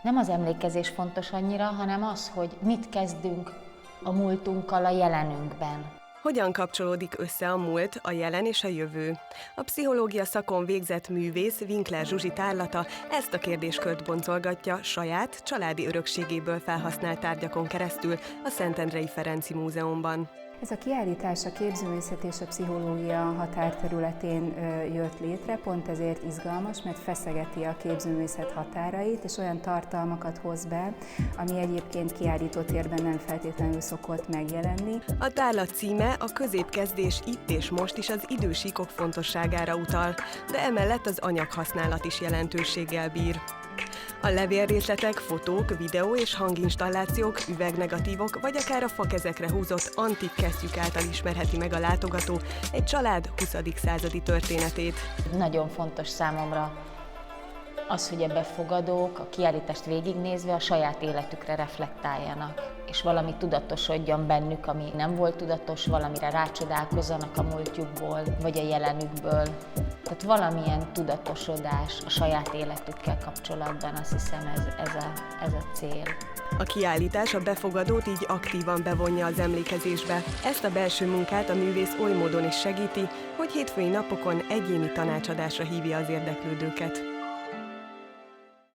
Nem az emlékezés fontos annyira, hanem az, hogy mit kezdünk a múltunkkal a jelenünkben. Hogyan kapcsolódik össze a múlt, a jelen és a jövő? A pszichológia szakon végzett művész Winkler Zsuzsi tárlata ezt a kérdéskört boncolgatja saját, családi örökségéből felhasznált tárgyakon keresztül a Szentendrei Ferenczy Múzeumban. Ez a kiállítás a képzőművészet és a pszichológia határterületén jött létre, pont ezért izgalmas, mert feszegeti a képzőművészet határait, és olyan tartalmakat hoz be, ami egyébként kiállító térben nem feltétlenül szokott megjelenni. A tárlat címe a középkezdés itt és most is az idősíkok fontosságára utal, de emellett az anyaghasználat is jelentőséggel bír. A levélrészletek, fotók, videó és hanginstallációk, üvegnegatívok, vagy akár a fakezekre húzott antik kesztyűk által ismerheti meg a látogató egy család 20. századi történetét. Nagyon fontos számomra az, hogy a befogadók a kiállítást végignézve a saját életükre reflektáljanak, és valami tudatosodjon bennük, ami nem volt tudatos, valamire rácsodálkozzanak a múltjukból, vagy a jelenükből. Tehát valamilyen tudatosodás a saját életükkel kapcsolatban, azt hiszem ez a cél. A kiállítás a befogadót így aktívan bevonja az emlékezésbe. Ezt a belső munkát a művész oly módon is segíti, hogy hétfői napokon egyéni tanácsadásra hívja az érdeklődőket.